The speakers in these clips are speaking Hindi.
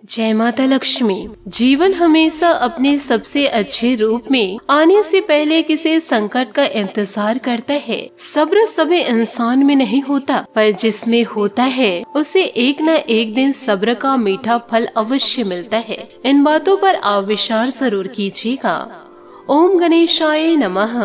जय माता लक्ष्मी। जीवन हमेशा अपने सबसे अच्छे रूप में आने से पहले किसी संकट का इंतजार करता है। सब्र सभी इंसान में नहीं होता, पर जिसमें होता है उसे एक न एक दिन सब्र का मीठा फल अवश्य मिलता है। इन बातों पर आप विचार जरूर कीजिएगा। ओम गणेशाय नमः।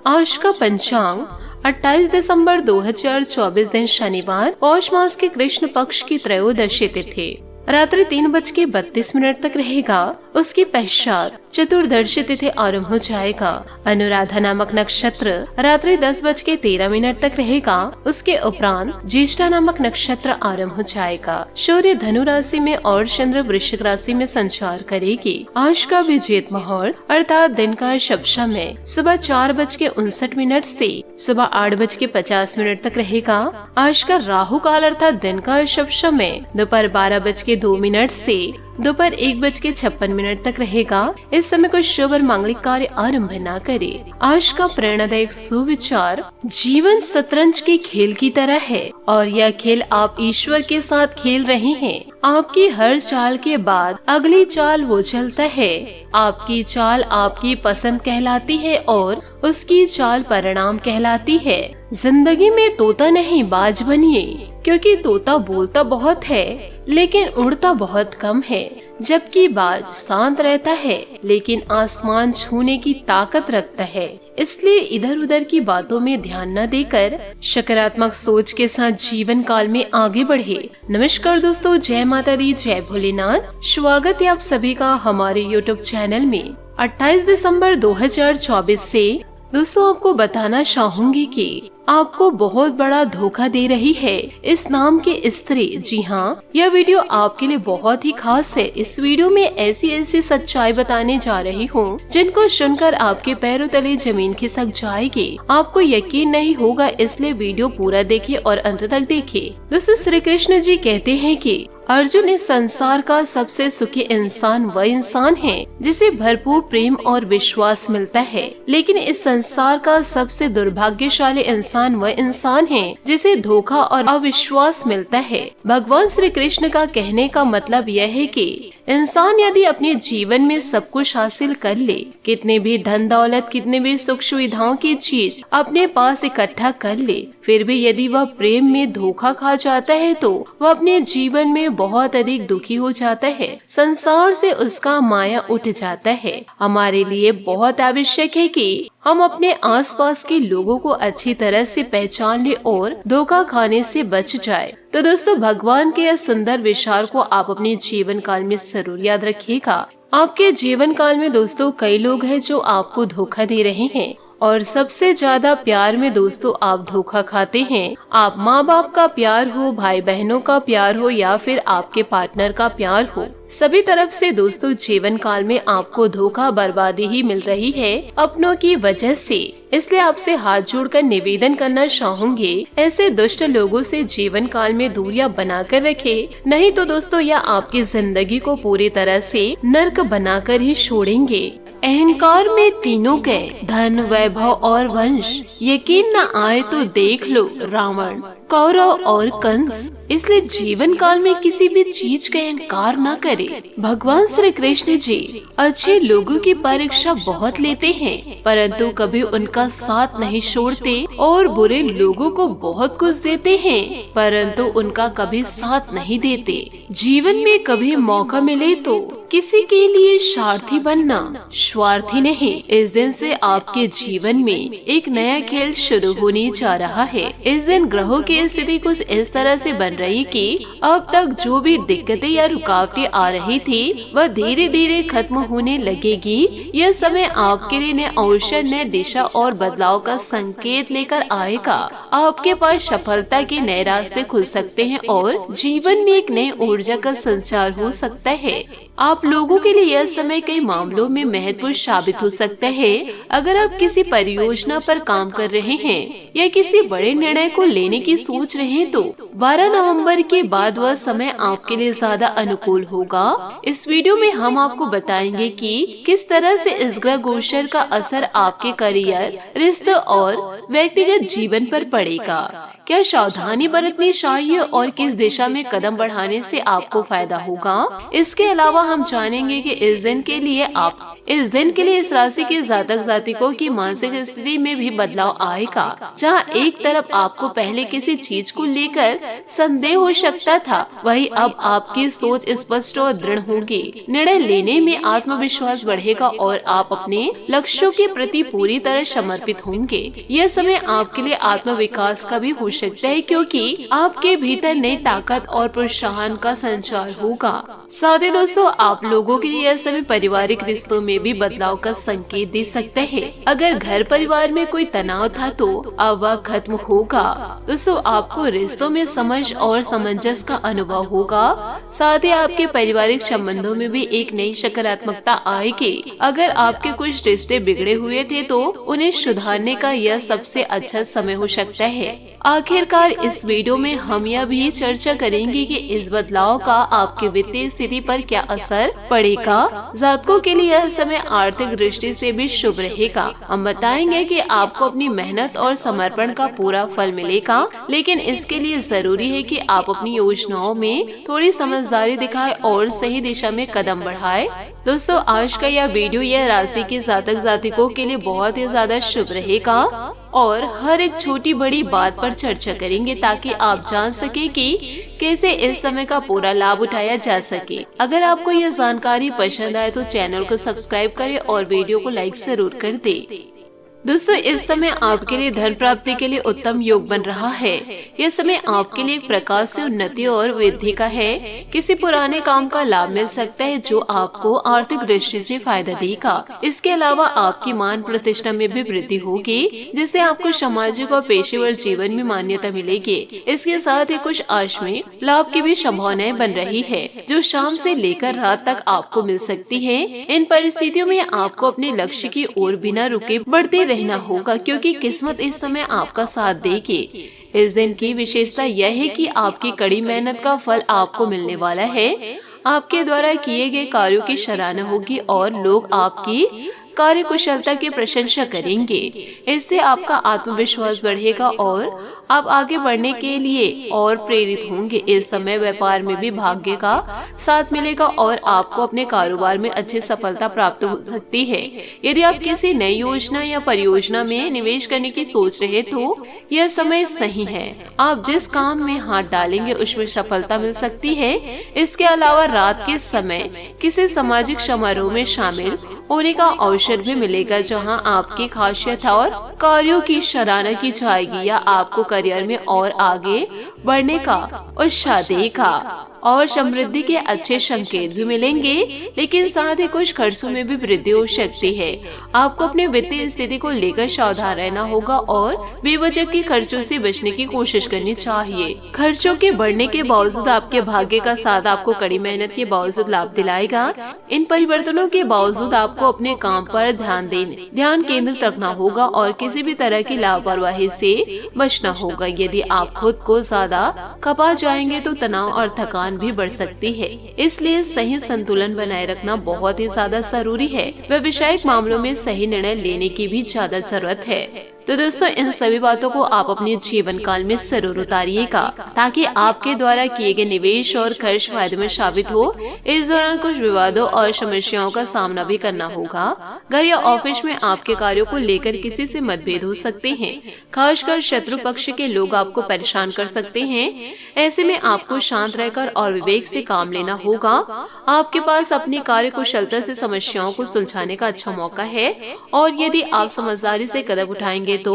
आज का पंचांग 28 दिसंबर 2024 दिन शनिवार, पौष मास के कृष्ण पक्ष की त्रयोदशी तिथि रात्रि 3:32 तक रहेगा। उसके पश्चात चतुर्दशी तिथि आरंभ हो जाएगा। अनुराधा नामक नक्षत्र रात्रि 10:13 तक रहेगा। उसके उपरांत ज्येष्ठा नामक नक्षत्र आरंभ हो जाएगा। सूर्य धनु राशि में और चंद्र वृश्चिक राशि में संचार करेगी। आज का विजेत मुहूर्त अर्थात दिन का शुभ समय सुबह 4:59 से सुबह 8:50 तक रहेगा। आज का राहु काल अर्थात दिन का शुभ समय दोपहर 12:02 से दोपहर 1:56 तक रहेगा। इस समय कोई शुभ और मांगलिक कार्य आरंभ न करे। आज का प्रेरणादायक सुविचार, जीवन शतरंज के खेल की तरह है और यह खेल आप ईश्वर के साथ खेल रहे हैं। आपकी हर चाल के बाद अगली चाल वो चलता है। आपकी चाल आपकी पसंद कहलाती है और उसकी चाल परिणाम कहलाती है। जिंदगी में तोता नहीं बाज बनिए, क्योंकि तोता बोलता बहुत है लेकिन उड़ता बहुत कम है, जबकि बाज शांत रहता है लेकिन आसमान छूने की ताकत रखता है। इसलिए इधर उधर की बातों में ध्यान न देकर सकारात्मक सोच के साथ जीवन काल में आगे बढ़े। नमस्कार दोस्तों, जय माता दी, जय भोलेनाथ। स्वागत है आप सभी का हमारे YouTube चैनल में। 28 दिसंबर 2024 से दोस्तों आपको बताना चाहूंगी कि आपको बहुत बड़ा धोखा दे रही है इस नाम की स्त्री। जी हाँ, यह वीडियो आपके लिए बहुत ही खास है। इस वीडियो में ऐसी सच्चाई बताने जा रही हूँ जिनको सुनकर आपके पैरों तले जमीन खिसक जाएगी। आपको यकीन नहीं होगा, इसलिए वीडियो पूरा देखिए और अंत तक देखिए। दोस्तों, श्री कृष्ण जी कहते हैं कि अर्जुन, इस संसार का सबसे सुखी इंसान वह इंसान है जिसे भरपूर प्रेम और विश्वास मिलता है, लेकिन इस संसार का सबसे दुर्भाग्यशाली इंसान वह इंसान है जिसे धोखा और अविश्वास मिलता है। भगवान श्री कृष्ण का कहने का मतलब यह है कि इंसान यदि अपने जीवन में सब कुछ हासिल कर ले, कितने भी धन दौलत, कितने भी सुख सुविधाओं की चीज अपने पास इकट्ठा कर ले, फिर भी यदि वह प्रेम में धोखा खा जाता है तो वह अपने जीवन में बहुत अधिक दुखी हो जाता है। संसार से उसका माया उठ जाता है। हमारे लिए बहुत आवश्यक है कि हम अपने आसपास के लोगों को अच्छी तरह से पहचान ले और धोखा खाने से बच जाए। तो दोस्तों, भगवान के इस सुंदर विचार को आप अपने जीवन काल में जरूर याद रखिएगा। आपके जीवन काल में दोस्तों कई लोग हैं जो आपको धोखा दे रहे हैं और सबसे ज्यादा प्यार में दोस्तों आप धोखा खाते हैं। आप माँ बाप का प्यार हो, भाई बहनों का प्यार हो या फिर आपके पार्टनर का प्यार हो, सभी तरफ से दोस्तों जीवन काल में आपको धोखा बर्बादी ही मिल रही है अपनों की वजह से। इसलिए आपसे हाथ जोड़कर निवेदन करना चाहूंगी, ऐसे दुष्ट लोगों से जीवन काल में दूरियां बनाकर रखे, नहीं तो दोस्तों यह आपकी जिंदगी को पूरी तरह से नर्क बनाकर ही छोड़ेंगे। अहंकार में तीनों गए, धन, वैभव और वंश। यकीन न आए तो देख लो रावण, कौरव और कंस। इसलिए जीवन काल में किसी भी चीज का अहंकार न करे। भगवान श्री कृष्ण जी अच्छे लोगों की परीक्षा बहुत लेते हैं, परंतु कभी उनका साथ नहीं छोड़ते, और बुरे लोगों को बहुत कुछ देते हैं परंतु उनका कभी साथ नहीं देते। जीवन में कभी मौका मिले तो किसी के लिए स्वार्थी बनना, स्वार्थी नहीं। इस दिन से आपके जीवन में एक नया खेल शुरू होने जा रहा है। इस दिन ग्रहों की स्थिति कुछ इस तरह से बन रही कि अब तक जो भी दिक्कतें या रुकावटें आ रही थी वह धीरे धीरे खत्म होने लगेगी। यह समय आपके लिए नए अवसर, नए दिशा और बदलाव का संकेत लेकर आएगा। आपके पास सफलता के नए रास्ते खुल सकते हैं और जीवन में एक नई ऊर्जा का संचार हो सकता है। आप लोगों के लिए यह समय कई मामलों में महत्वपूर्ण साबित हो सकता है। अगर आप किसी परियोजना पर काम कर रहे हैं या किसी बड़े निर्णय को लेने की सोच रहे हैं तो 12 नवंबर के बाद वह समय आपके लिए ज्यादा अनुकूल होगा। इस वीडियो में हम आपको बताएंगे कि किस तरह से इस ग्रह गोचर का असर आपके करियर, रिश्ते और व्यक्तिगत जीवन पर पड़ेगा। क्या सावधानी बरतनी चाहिए और किस दिशा में कदम बढ़ाने से आपको फायदा होगा। इसके अलावा हम जानेंगे कि इस दिन के लिए इस राशि के जातक जातिकों की मानसिक स्थिति में भी बदलाव आएगा। जहां एक तरफ आपको पहले किसी चीज को लेकर संदेह हो सकता था, वहीं अब आपकी सोच स्पष्ट और दृढ़ होगी। निर्णय लेने में आत्मविश्वास बढ़ेगा और आप अपने लक्ष्यों के प्रति पूरी तरह समर्पित होंगे। यह समय आपके लिए आत्म विकास का भी हो सकता है, क्योंकि आपके भीतर नई ताकत और प्रोत्साहन का संचार होगा। साथ ही दोस्तों, आप लोगों के लिए यह समय पारिवारिक रिश्तों में भी बदलाव का संकेत दे सकते हैं। अगर घर परिवार में कोई तनाव था तो अब वह खत्म होगा। दोस्तों, आपको रिश्तों में समझ और सामंजस्य का अनुभव होगा। साथ ही आपके पारिवारिक संबंधों में भी एक नई सकारात्मकता आएगी। अगर आपके कुछ रिश्ते बिगड़े हुए थे तो उन्हें सुधारने का यह सबसे अच्छा समय हो सकता है। आखिरकार इस वीडियो में हम यह भी चर्चा करेंगे कि इस बदलाव का आपके वित्तीय स्थिति पर क्या असर पड़ेगा। जातकों के लिए यह समय आर्थिक दृष्टि से भी शुभ रहेगा। हम बताएंगे कि आपको अपनी मेहनत और समर्पण का पूरा फल मिलेगा, लेकिन इसके लिए जरूरी है कि आप अपनी योजनाओं में थोड़ी समझदारी दिखाएं और सही दिशा में कदम बढ़ाएं। दोस्तों, आज का यह वीडियो यह राशि के जातक जातिकों के लिए बहुत ही ज्यादा शुभ रहेगा और हर एक छोटी बड़ी बात पर चर्चा करेंगे ताकि आप जान सके कि कैसे इस समय का पूरा लाभ उठाया जा सके। अगर आपको यह जानकारी पसंद आए तो चैनल को सब्सक्राइब करें और वीडियो को लाइक जरूर कर दें। दोस्तों, इस समय आपके लिए धन प्राप्ति के लिए उत्तम योग बन रहा है। यह समय आपके लिए एक प्रकार से उन्नति और वृद्धि का है। किसी पुराने काम का लाभ मिल सकता है जो आपको आर्थिक दृष्टि से फायदा देगा। इसके अलावा आपकी मान प्रतिष्ठा में भी वृद्धि होगी, जिससे आपको सामाजिक और पेशेवर जीवन में मान्यता मिलेगी। इसके साथ ही कुछ आकस्मिक लाभ की भी संभावनाएं बन रही है, जो शाम से लेकर रात तक आपको मिल सकती है। इन परिस्थितियों में आपको अपने लक्ष्य की ओर बिना रुके बढ़ते रहना होगा, क्योंकि किस्मत इस समय आपका साथ देगी। इस दिन की विशेषता यह है कि आपकी कड़ी मेहनत का फल आपको मिलने वाला है। आपके द्वारा किए गए कार्यों की सराहना होगी और लोग आपकी कार्य कुशलता की प्रशंसा करेंगे। इससे आपका आत्मविश्वास बढ़ेगा और आप आगे बढ़ने के लिए और प्रेरित होंगे। इस समय व्यापार में भी भाग्य का साथ मिलेगा और आपको अपने कारोबार में अच्छी सफलता प्राप्त हो सकती है। यदि आप किसी नई योजना या परियोजना में निवेश करने की सोच रहे तो यह समय सही है। आप जिस काम में हाथ डालेंगे उसमें सफलता मिल सकती है। इसके अलावा रात के समय किसी सामाजिक समारोह में शामिल होने का अवसर भी मिलेगा, जहां आपकी खासियत और कार्यों की सराहना की जाएगी या आपको करियर में और आगे बढ़ने का उत्साह देगा और समृद्धि के अच्छे संकेत भी मिलेंगे। लेकिन साथ ही कुछ खर्चों में भी वृद्धि हो सकती है। आपको अपने वित्तीय स्थिति को लेकर सावधान रहना होगा और बेवजह के खर्चों से बचने की कोशिश करनी चाहिए। खर्चों के बढ़ने के बावजूद आपके भाग्य का साथ आपको कड़ी मेहनत के बावजूद लाभ दिलाएगा। इन परिवर्तनों के बावजूद आपको अपने काम पर ध्यान केंद्रित रखना होगा और किसी भी तरह की लापरवाही से बचना होगा। यदि आप खुद को ज्यादा खपा जाएंगे तो तनाव और थकान भी बढ़ सकती है। इसलिए सही संतुलन बनाए रखना बहुत ही ज्यादा जरूरी है। व्यवसायिक मामलों में सही निर्णय लेने की भी ज्यादा जरूरत है। तो दोस्तों, इन सभी बातों को आप अपने जीवन काल में जरूर उतारिएगा ताकि आपके द्वारा किए गए निवेश और खर्च फायदे में साबित हो। इस दौरान कुछ विवादों और समस्याओं का सामना भी करना होगा। घर या ऑफिस में आपके कार्यों को लेकर किसी से मतभेद हो सकते हैं। खासकर शत्रु पक्ष के लोग आपको परेशान कर सकते हैं। ऐसे में आपको शांत रहकर और विवेक से काम लेना होगा। आपके पास अपनी कार्य कुशलता से समस्याओं को सुलझाने का अच्छा मौका है और यदि आप समझदारी से कदम उठाएंगे तो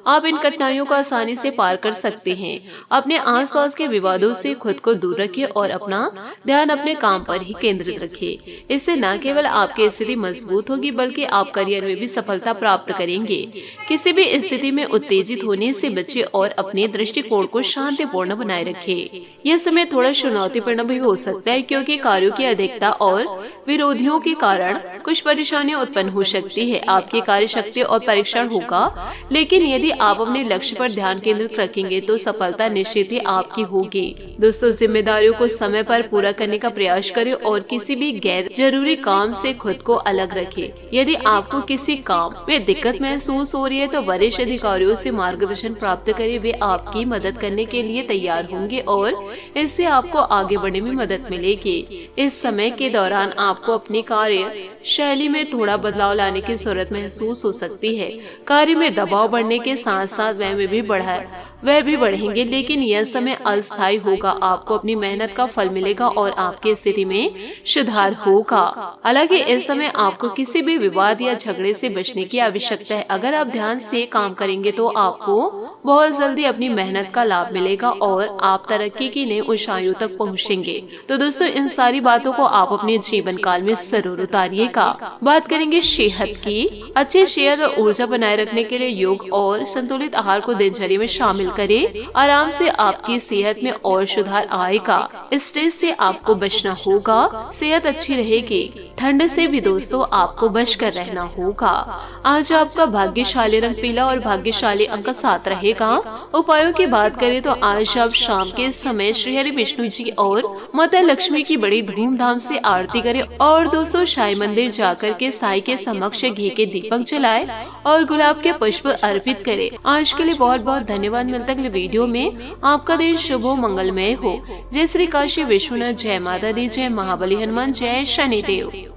आप इन कठिनाइयों को आसानी से पार कर सकते हैं। अपने आसपास के विवादों से खुद को दूर रखिए और अपना ध्यान अपने काम पर ही केंद्रित रखिए। इससे न केवल आपकी स्थिति मजबूत होगी बल्कि आप करियर में भी सफलता प्राप्त करेंगे। किसी भी स्थिति में उत्तेजित होने से बचे और अपने दृष्टिकोण को शांतिपूर्ण बनाए रखें। यह समय थोड़ा चुनौतीपूर्ण भी हो सकता है, क्योंकि कार्यों की अधिकता और विरोधियों के कारण कुछ परेशानियां उत्पन्न हो सकती है, आपकी कार्य शक्ति और परीक्षण होगा, लेकिन यदि आप अपने लक्ष्य पर ध्यान केंद्रित रखेंगे तो सफलता निश्चित ही आपकी होगी। दोस्तों, जिम्मेदारियों को समय पर पूरा करने का प्रयास करें और किसी भी गैर जरूरी काम से खुद को अलग रखें। यदि आपको किसी काम में दिक्कत महसूस हो रही है तो वरिष्ठ अधिकारियों से मार्गदर्शन प्राप्त करें, वे आपकी मदद करने के लिए तैयार होंगे और इससे आपको आगे बढ़ने में मदद मिलेगी। इस समय के दौरान आपको अपनी कार्य शैली में थोड़ा बदलाव लाने की जरूरत महसूस हो सकती है। कार्य में दबाव बढ़ने के साथ साथ वह भी बढ़ेंगे, लेकिन यह समय अस्थायी होगा। आपको अपनी मेहनत का फल मिलेगा और आपकी स्थिति में सुधार होगा। हालांकि इस समय आपको किसी भी विवाद या झगड़े से बचने की आवश्यकता है। अगर आप ध्यान से काम करेंगे तो आपको बहुत जल्दी अपनी मेहनत का लाभ मिलेगा और आप तरक्की की नई ऊंचाइयों तक पहुंचेंगे। तो दोस्तों, इन सारी बातों को आप अपने जीवन काल में जरूर उतारिएगा। बात करेंगे सेहत की। अच्छी सेहत और ऊर्जा बनाए रखने के लिए योग और संतुलित आहार को दिनचर्या में शामिल करें। आराम से आपकी सेहत में और सुधार आएगा। स्ट्रेस से आपको बचना होगा, सेहत अच्छी रहेगी। ठंड से भी दोस्तों आपको बचकर रहना होगा। आज आपका भाग्यशाली रंग पीला और भाग्यशाली अंक 7 रहेगा। उपायों की बात करें तो आज आप शाम के समय श्री हरि विष्णु जी और माता लक्ष्मी की बड़ी धूमधाम से आरती करें और दोस्तों साईं मंदिर जाकर के साईं के समक्ष घी के दीपक जलाएं और गुलाब के पुष्प अर्पित करें। आज के लिए बहुत बहुत धन्यवाद। मिलता है अगले वीडियो में। आपका दिन शुभ हो, मंगलमय हो। जय श्री काशी विश्वनाथ, जय माता दी, जय महाबली हनुमान, जय शनिदेव।